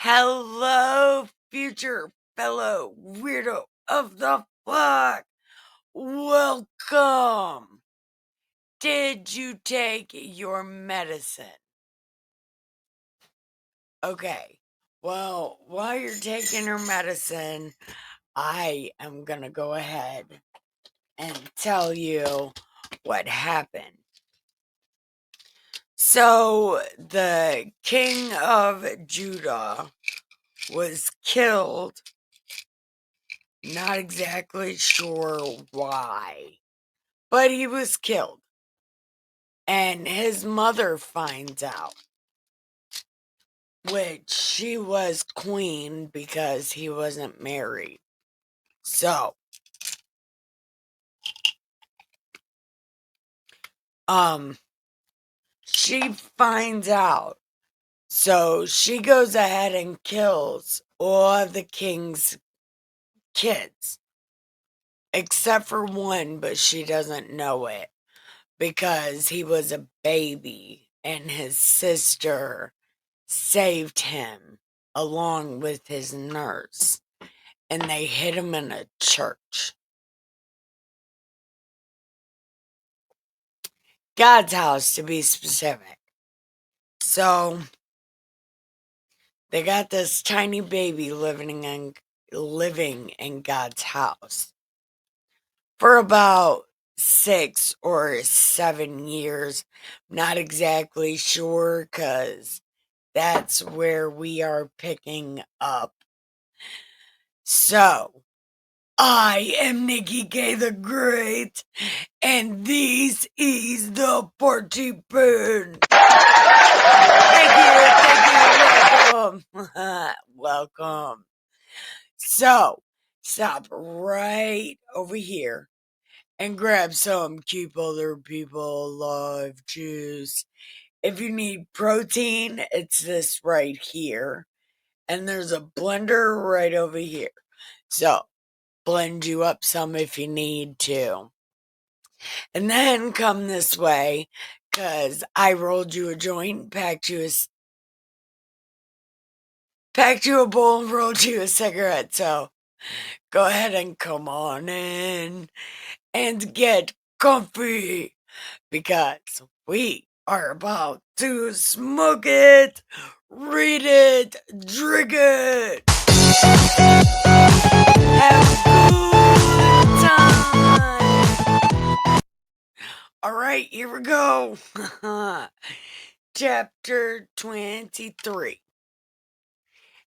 Hello, future fellow weirdo of the flock. Welcome. Did you take your medicine? Okay. Well, while you're taking your medicine, I am going to go ahead and tell you what happened. So, the king of Judah was killed. Not exactly sure why, but he was killed. And his mother finds out, which she was queen because he wasn't married. So, she finds out. So she goes ahead and kills all of the king's kids, except for one, but she doesn't know it because he was a baby and his sister saved him along with his nurse, and they hid him in a church. God's house, to be specific. So they got this tiny baby living in God's house for about 6 or 7 years. Not exactly sure, because that's where we are picking up. So, I am Nikki K the Great, and this is the party burn. Thank you, welcome. So, stop right over here and grab some Keep Other People Alive juice. If you need protein, it's this right here. And there's a blender right over here. So, blend you up some if you need to. And then come this way, because I rolled you a joint, packed you a bowl, and rolled you a cigarette. So, go ahead and come on in and get comfy, because we are about to smoke it, read it, drink it, have a good time. All right, here we go. Chapter 23.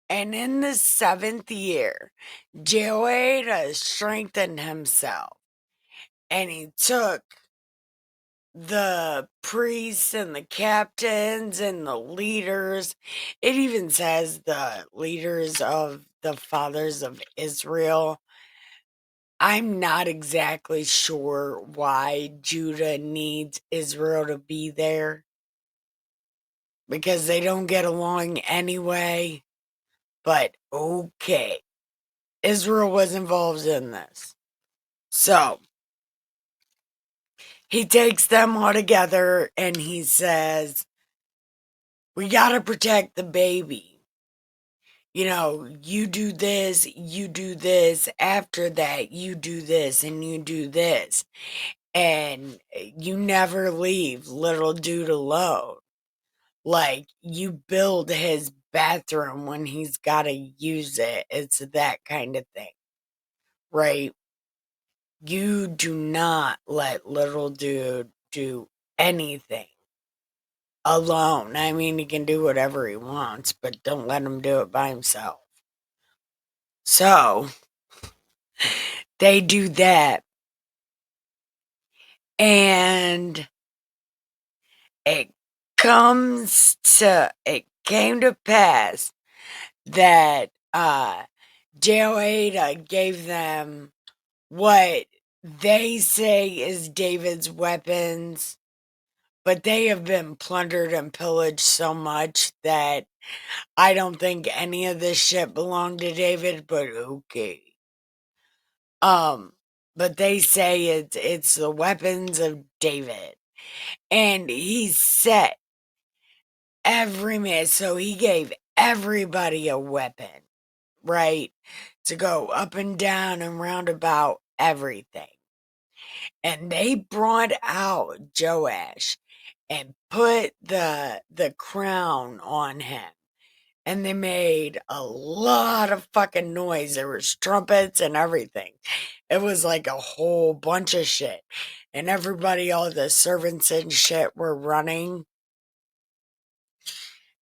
And in the 7th year, Jehoiada strengthened himself, and he took the priests and the captains and the leaders. It even says the leaders of the fathers of Israel. I'm not exactly sure why Judah needs Israel to be there, because they don't get along anyway. But okay, Israel was involved in this. So he takes them all together and he says, we gotta protect the baby. You know, you do this, after that, you do this, and you do this. And you never leave little dude alone. Like, you build his bathroom when he's gotta use it. It's that kind of thing. Right? You do not let little dude do anything alone. I mean, he can do whatever he wants, but don't let him do it by himself. So, they do that. And it came to pass that Jehoiada gave them what they say is David's weapons, but they have been plundered and pillaged so much that I don't think any of this shit belonged to David, but okay. But they say it's the weapons of David. And he set every man, so he gave everybody a weapon, right? To go up and down and round about everything. And they brought out Joash and put the crown on him. And they made a lot of fucking noise. There was trumpets and everything. It was like a whole bunch of shit. And everybody, all the servants and shit were running.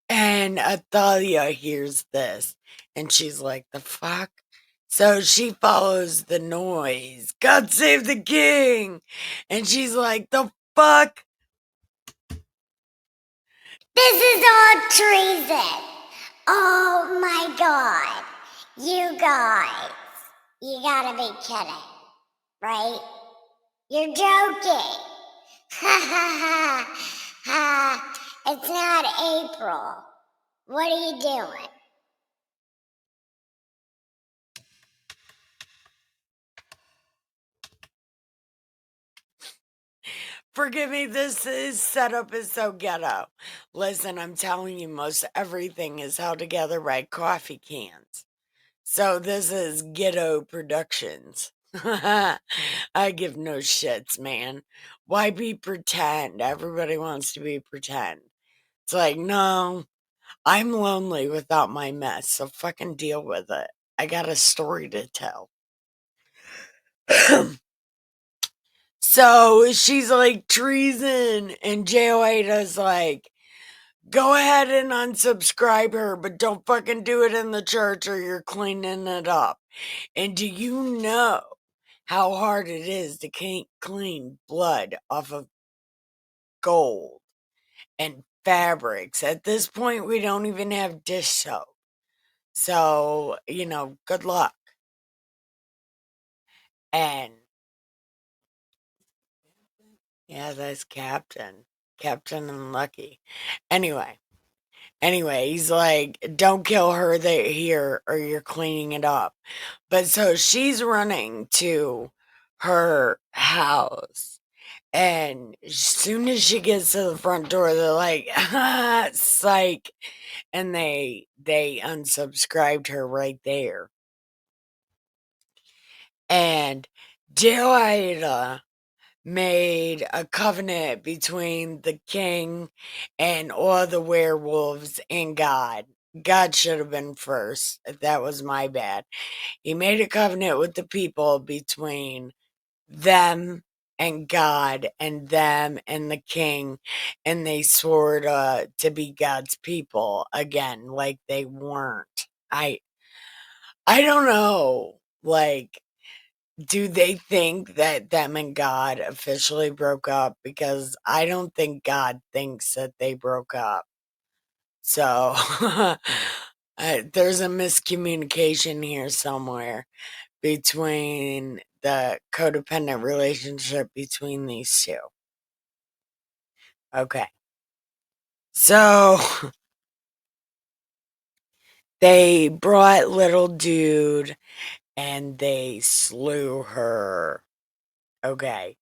And Athalia hears this. And she's like, the fuck? So she follows the noise. God save the king! And she's like, the fuck? This is all treason. Oh my god. You guys. You gotta be kidding. Right? You're joking. Ha ha ha. Ha. It's not April. What are you doing? Forgive me, setup is so ghetto. Listen, I'm telling you, most everything is held together by coffee cans. So this is ghetto productions. I give no shits, man. Why be pretend? Everybody wants to be pretend. It's like, no, I'm lonely without my mess, so fucking deal with it. I got a story to tell. So she's like, treason. And Joada's like, go ahead and unsubscribe her, but don't fucking do it in the church or you're cleaning it up. And do you know how hard it is to clean blood off of gold and fabrics? At this point, we don't even have dish soap. So, good luck. And yeah, that's Captain. Captain and Lucky. Anyway, he's like, don't kill her here or you're cleaning it up. But so she's running to her house. And as soon as she gets to the front door, they're like, psych. And they unsubscribed her right there. And Jehoiada made a covenant between the king and all the werewolves and God. God should have been first. That was my bad. He made a covenant with the people between them and God and them and the king, and they swore to be God's people again, like they weren't. I don't know. Like, do they think that them and God officially broke up? Because I don't think God thinks that they broke up. So there's a miscommunication here somewhere between the codependent relationship between these two. Okay. So they brought little dude and they slew her. Okay.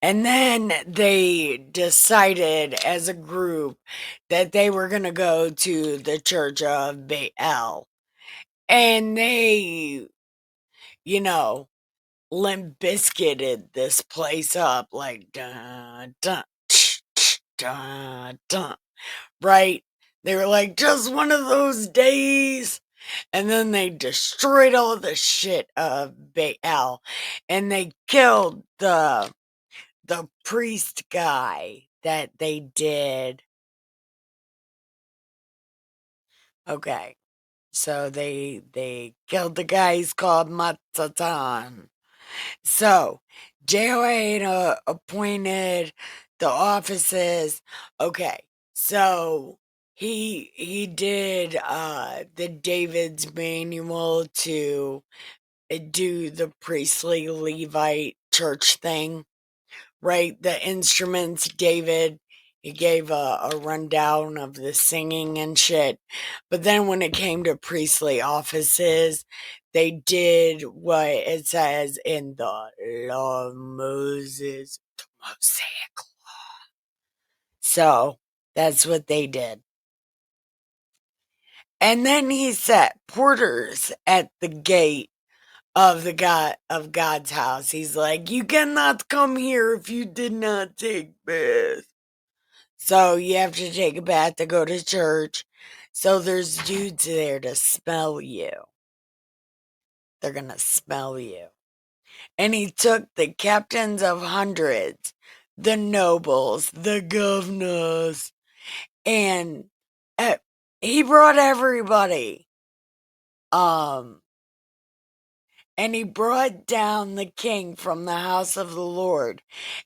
And then they decided as a group that they were going to go to the church of Baal. And they, you know, Limp Bizkited this place up like dun dun dun dun, right? They were like, just one of those days. And then they destroyed all the shit of Baal. And they killed the priest guy that they did. Okay. So they killed the guy. He's called Matsatan. So Jehoiada appointed the offices. Okay. So he did the David's manual to do the priestly Levite church thing, right? The instruments, David, he gave a rundown of the singing and shit. But then when it came to priestly offices, they did what it says in the law of Moses, the Mosaic law. So that's what they did. And then he set porters at the gate of God's house. He's like, you cannot come here if you did not take bath. So you have to take a bath to go to church. So there's dudes there to smell you. They're gonna smell you. And he took the captains of hundreds, the nobles, the governors, and uh, he brought everybody. Um, and he brought down the king from the house of the Lord,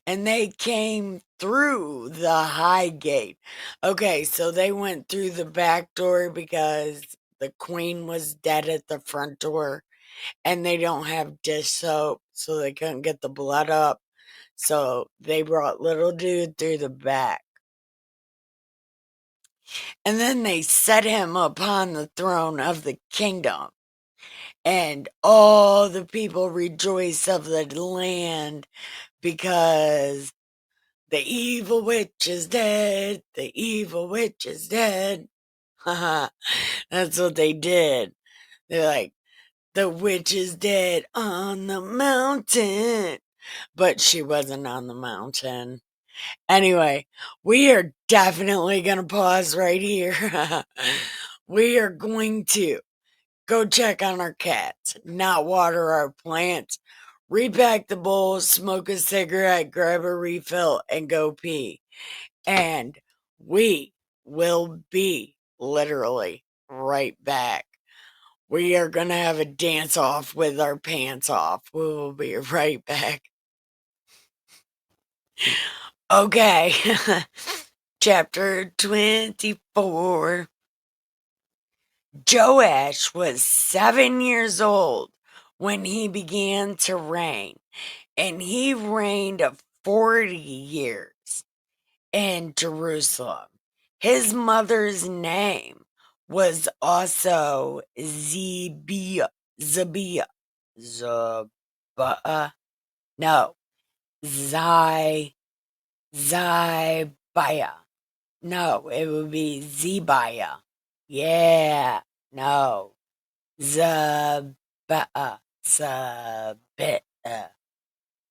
and they came through the high gate. Okay, so they went through the back door because the queen was dead at the front door, and they don't have dish soap, so they couldn't get the blood up. So they brought little dude through the back. And then they set him upon the throne of the kingdom. And all the people rejoice of the land because the evil witch is dead. The evil witch is dead. That's what they did. They're like, the witch is dead on the mountain. But she wasn't on the mountain. Anyway, we are definitely going to pause right here. We are going to go check on our cats, not water our plants, repack the bowl, smoke a cigarette, grab a refill, and go pee. And we will be literally right back. We are going to have a dance off with our pants off. We will be right back. Okay. Chapter 24. Joash was 7 years old when he began to reign, and he reigned 40 years in Jerusalem. His mother's name was also Zebiah. Zabiah. No. Zibiah. No, it would be Zebiah. Yeah. No. Zabah. Sabah.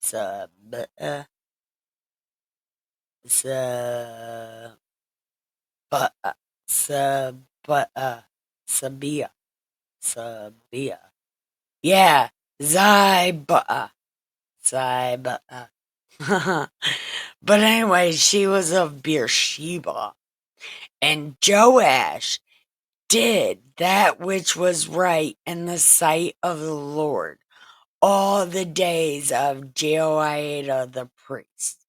Sabah. Sabah. Sabah. Sabia. Sabia. Yeah. Zibah. Zibah. But anyway, she was of Beersheba. And Joash did that which was right in the sight of the Lord all the days of Jehoiada the priest.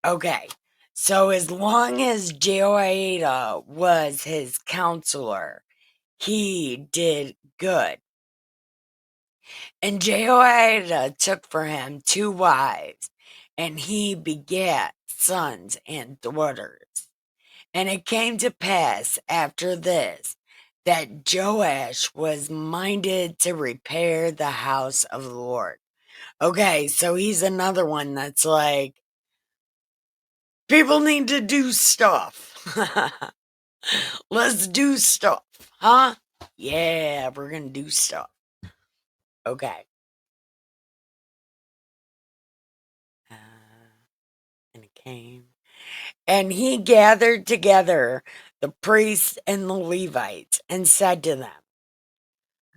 Okay, so as long as Jehoiada was his counselor, he did good. And Jehoiada took for him 2 wives, and he begat sons and daughters. And it came to pass after this that Joash was minded to repair the house of the Lord. Okay, so he's another one that's like, people need to do stuff. Let's do stuff, huh? Yeah, we're gonna do stuff. Okay. And it came. And he gathered together the priests and the Levites and said to them,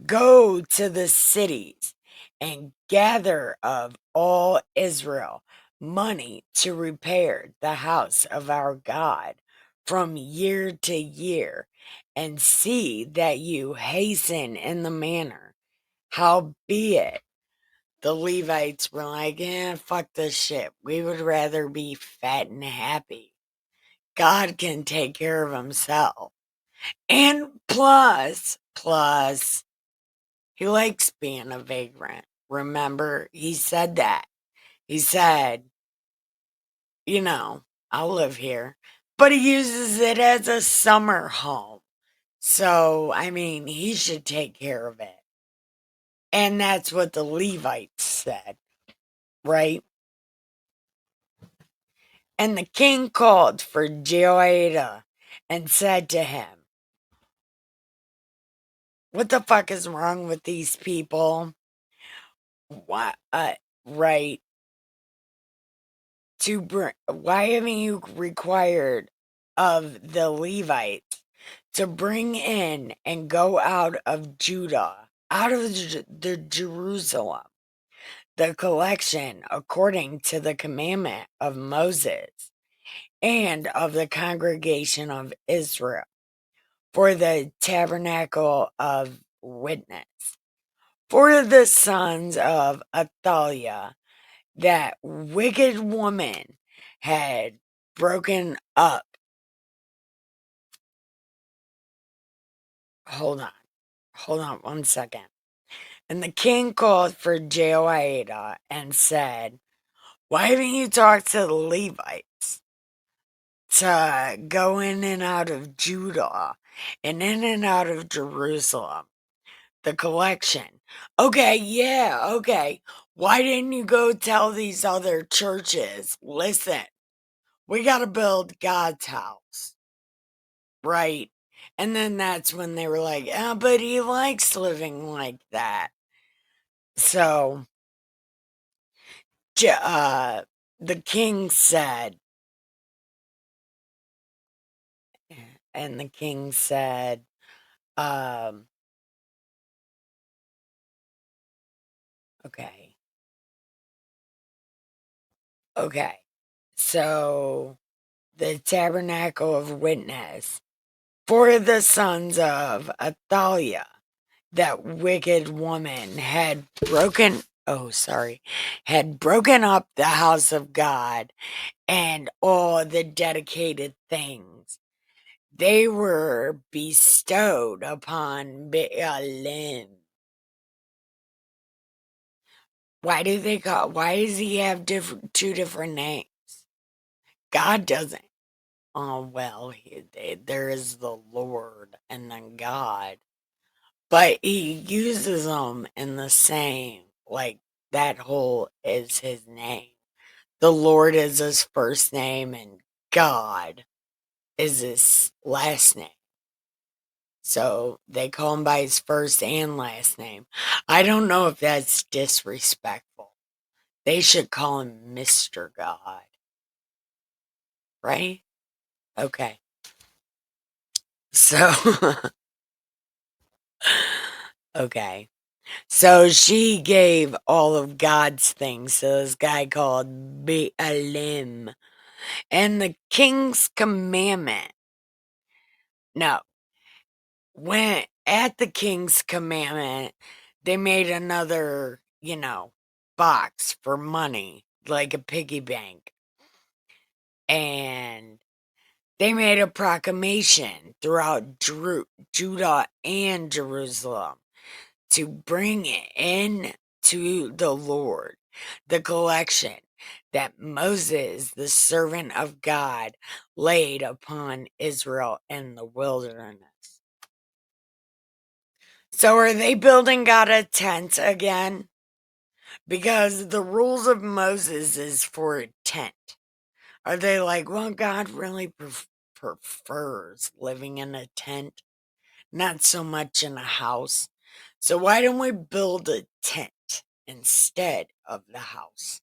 go to the cities and gather of all Israel money to repair the house of our God from year to year, and see that you hasten in the manner. Howbeit, the Levites were like, fuck this shit. We would rather be fat and happy. God can take care of himself. And plus, he likes being a vagrant. Remember, he said that. He said, I'll live here. But he uses it as a summer home. So, I mean, he should take care of it. And that's what the Levites said, right? And the king called for Jehoiada and said to him, What the fuck is wrong with these people? Why, right, why haven't you required of the Levites to bring in and go out of Judah, out of the Jerusalem, the collection according to the commandment of Moses and of the congregation of Israel for the tabernacle of witness, for the sons of Athaliah, that wicked woman had broken up. Hold on 1 second. And the king called for Jehoiada and said, why haven't you talked to the Levites to go in and out of Judah and in and out of Jerusalem, the collection? Okay, yeah, okay. Why didn't you go tell these other churches, listen, we got to build God's house, right? And then that's when they were like, oh, but he likes living like that. So, the king said, and the king said, um, okay, okay. So, the tabernacle of witness for the sons of Athaliah, that wicked woman had broken up the house of God and all the dedicated things. They were bestowed upon Baalim. Why does he have two different names? God doesn't. Oh, well, there is the Lord and then God. But he uses them in the same, like that whole is his name. The Lord is his first name and God is his last name. So they call him by his first and last name. I don't know if that's disrespectful. They should call him Mr. God. Right? Okay. So, okay. So she gave all of God's things to this guy called Baalim. And the king's commandment. No. When at the king's commandment, they made another, box for money, like a piggy bank. And they made a proclamation throughout Judah and Jerusalem to bring in to the Lord the collection that Moses, the servant of God, laid upon Israel in the wilderness. So are they building God a tent again? Because the rules of Moses is for a tent. Are they like, well, God really prefers living in a tent, not so much in a house. So why don't we build a tent instead of the house?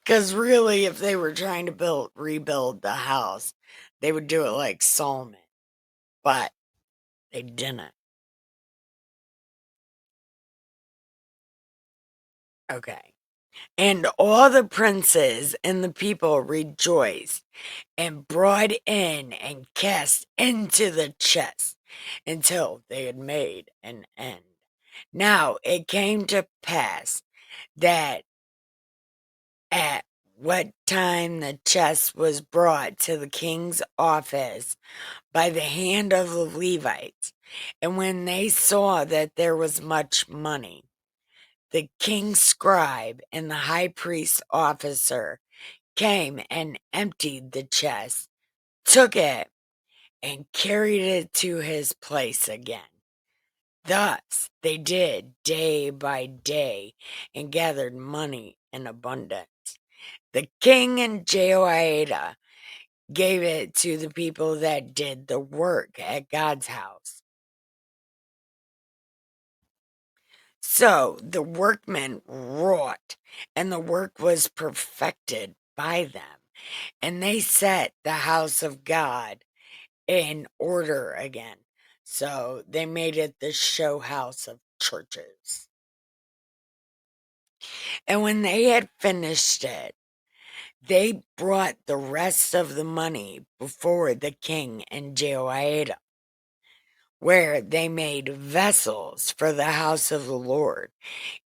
Because really, if they were trying to rebuild the house, they would do it like Solomon. But they didn't. Okay. And all the princes and the people rejoiced and brought in and cast into the chest until they had made an end. Now it came to pass that at what time the chest was brought to the king's office by the hand of the Levites, and when they saw that there was much money, the king's scribe and the high priest's officer came and emptied the chest, took it, and carried it to his place again. Thus they did day by day and gathered money in abundance. The king and Jehoiada gave it to the people that did the work at God's house. So the workmen wrought, and the work was perfected by them, and they set the house of God in order again. So they made it the show house of churches. And when they had finished it, they brought the rest of the money before the king and Jehoiada, where they made vessels for the house of the Lord,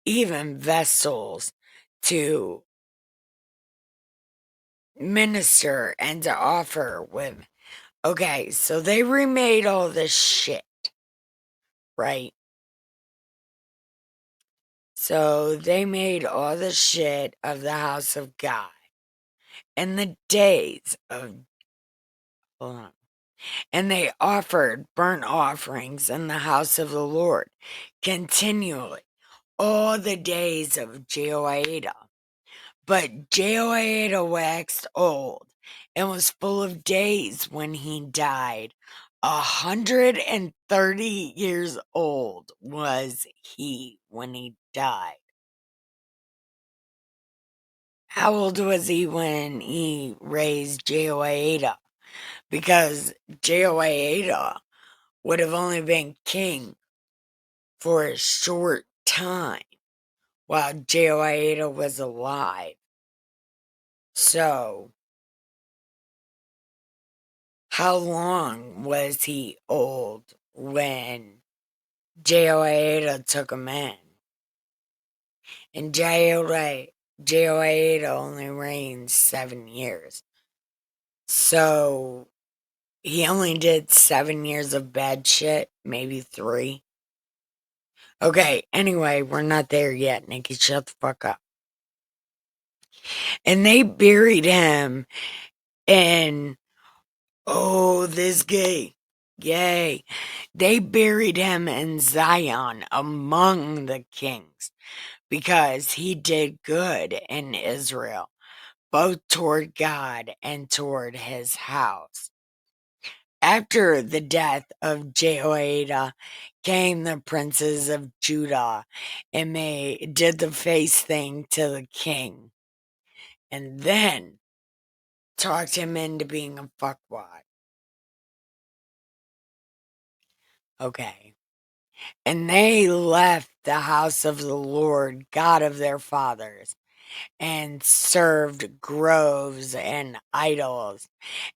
even vessels to minister and to offer with. Okay, so they remade all this shit, right? So they made all the shit of the house of God. And the days of, hold on. And they offered burnt offerings in the house of the Lord continually all the days of Jehoiada. But Jehoiada waxed old and was full of days when he died. 130 years old was he when he died. How old was he when he raised Jehoiada? Because Jehoiada would have only been king for a short time while Jehoiada was alive. So, how long was he old when Jehoiada took him in? And Jehoiada only reigned 7 years. So, he only did 7 years of bad shit, maybe 3. Okay, anyway, we're not there yet, Nikki. Shut the fuck up. And they buried him in, oh, this gay. Yay. They buried him in Zion among the kings because he did good in Israel, both toward God and toward his house. After the death of Jehoiada came the princes of Judah, and they did the face thing to the king, and then talked him into being a fuckwad. Okay. And they left the house of the Lord God of their fathers, and served groves and idols,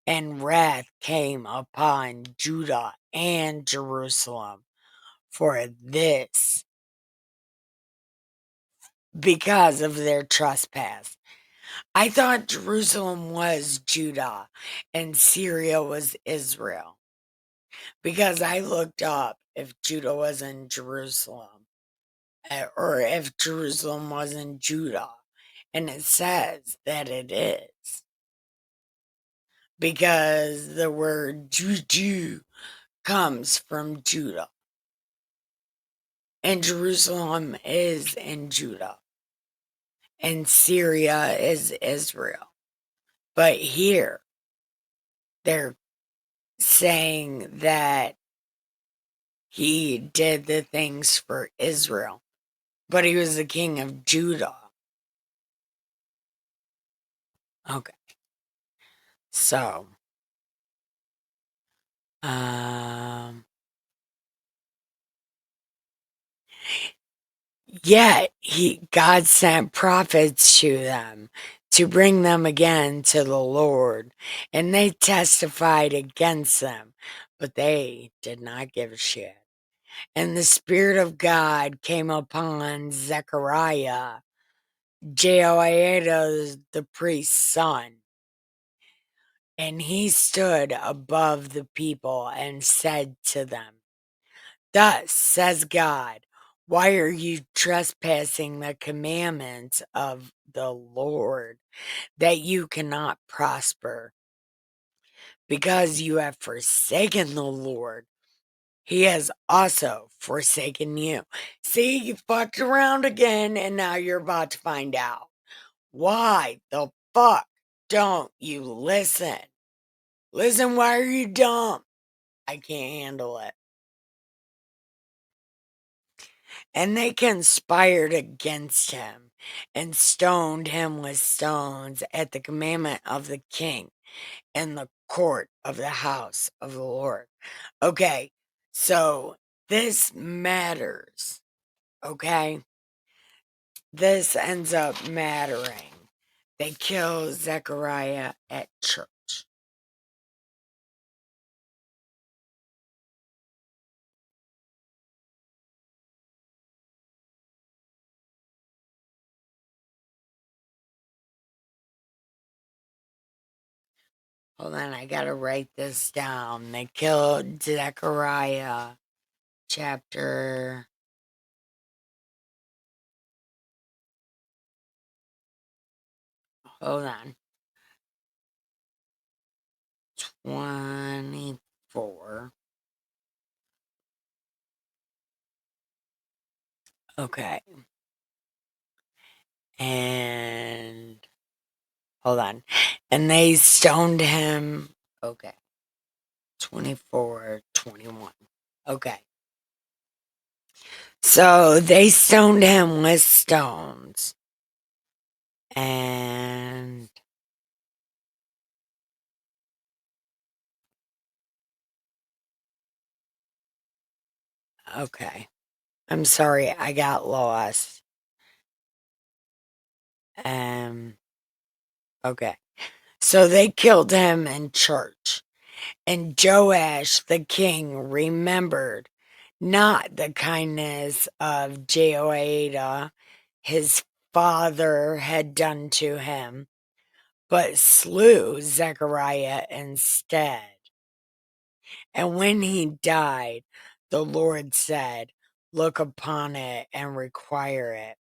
and wrath came upon Judah and Jerusalem for this, because of their trespass. I thought Jerusalem was Judah and Syria was Israel, because I looked up if Judah was in Jerusalem, or if Jerusalem was in Judah, and it says that it is, because the word Juju comes from Judah, and Jerusalem is in Judah, and Syria is Israel. But here, they're saying that he did the things for Israel, but he was the king of Judah. Okay. So, yet God sent prophets to them to bring them again to the Lord, and they testified against them, but they did not give a shit. And the Spirit of God came upon Zechariah, Jehoiada the priest's son, and he stood above the people and said to them, "Thus says God, why are you trespassing the commandments of the Lord, that you cannot prosper? Because you have forsaken the Lord, he has also forsaken you." See, you fucked around again, and now you're about to find out. Why the fuck don't you listen? Listen, why are you dumb? I can't handle it. And they conspired against him and stoned him with stones at the commandment of the king in the court of the house of the Lord. Okay, so this matters. Okay, this ends up mattering. They kill Zechariah at church. Hold on, I gotta write this down. They killed Zechariah, chapter. Hold on. 24. Okay. And hold on. And they stoned him. Okay. 24, 21. Okay. So they stoned him with stones. And okay. I'm sorry, I got lost. Okay. So they killed him in church. And Joash the king remembered not the kindness of Jehoiada his father had done to him, but slew Zechariah instead. And when he died, the Lord said, "Look upon it and require it."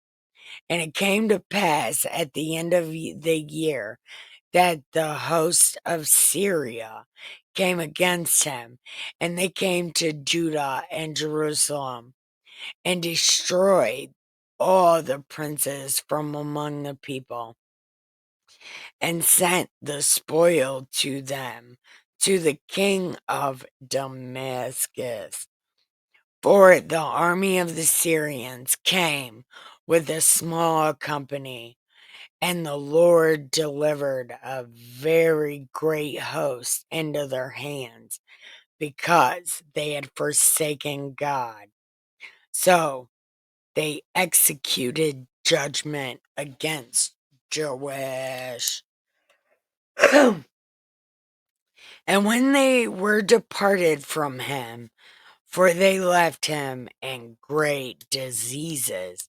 And it came to pass at the end of the year that the host of Syria came against him, and they came to Judah and Jerusalem and destroyed all the princes from among the people and sent the spoil to them, to the king of Damascus. For the army of the Syrians came with a small company, and the Lord delivered a very great host into their hands because they had forsaken God. So they executed judgment against Joash. And when they were departed from him, for they left him in great diseases,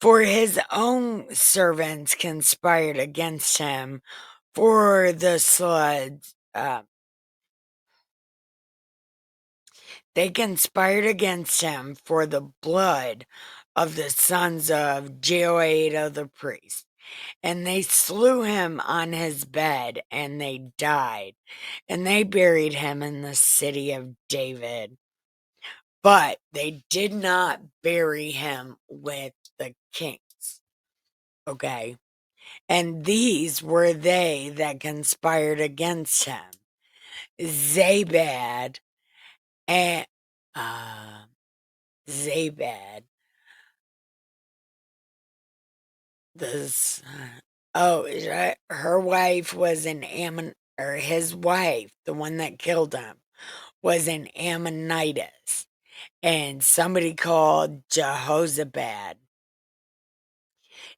for his own servants conspired against him for the sloods. They conspired against him for the blood of the sons of Jehoiada the priest. And they slew him on his bed, and they died. And they buried him in the city of David. But they did not bury him with the kings. Okay. And these were they that conspired against him: Zabad and Zabad, this. Her wife was an Ammon, or his wife, the one that killed him, was an Ammonitess, and somebody called Jehozabad.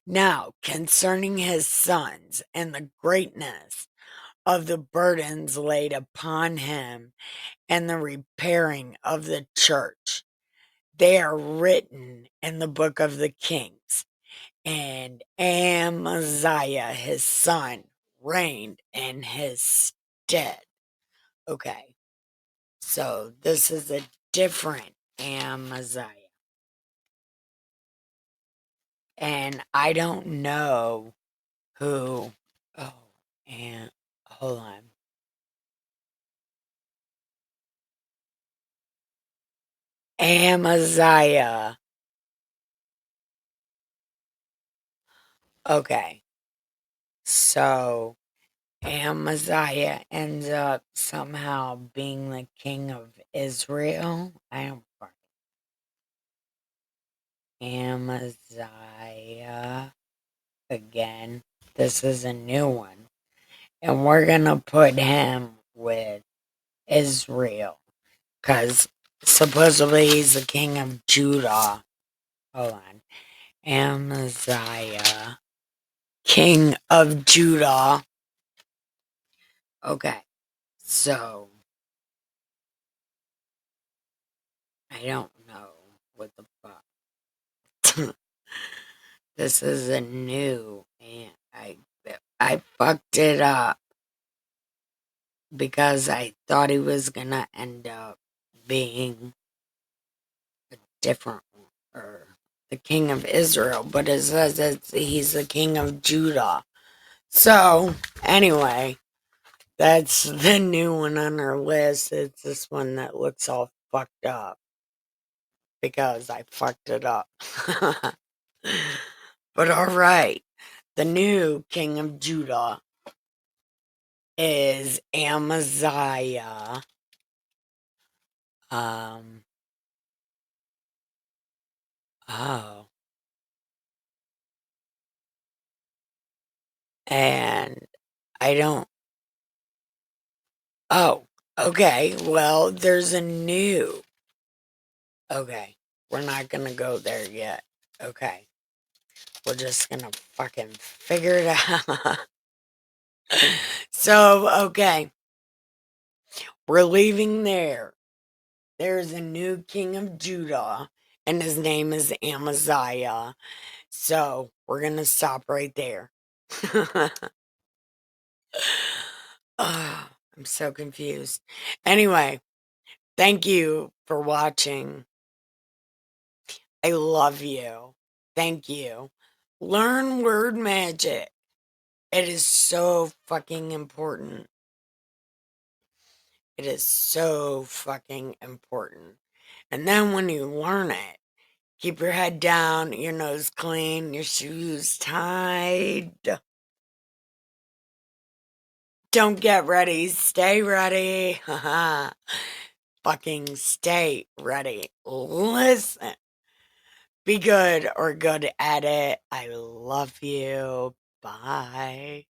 Now, concerning his sons and the greatness of the burdens laid upon him and the repairing of the church, they are written in the book of the Kings. And Amaziah, his son, reigned in his stead. Okay, so this is a different Amaziah. And I don't know who. Oh, and hold on. Amaziah. Okay, so Amaziah ends up somehow being the king of Israel. I don't fucking Amaziah again. This is a new one. And we're gonna put him with Israel. Because supposedly he's the king of Judah. Hold on. Amaziah, king of Judah. Okay. So, I don't know what the fuck. This is a new, and I fucked it up because I thought he was gonna end up being a different one, or the king of Israel, but it says he's the king of Judah. So anyway, that's the new one on our list. It's this one that looks all fucked up because I fucked it up. But alright, the new king of Judah is Amaziah. Um, oh. And I don't, oh, okay. Well, there's a new, okay. We're not gonna go there yet. Okay. We're just gonna fucking figure it out. So, okay. We're leaving there. There's a new king of Judah, and his name is Amaziah. So, we're gonna stop right there. I'm so confused. Anyway, thank you for watching. I love you. Thank you. Learn word magic. It is so fucking important. It is so fucking important. And then when you learn it, keep your head down, your nose clean, your shoes tied. Don't get ready, stay ready. Fucking stay ready. Listen. Be good or good at it. I love you. Bye.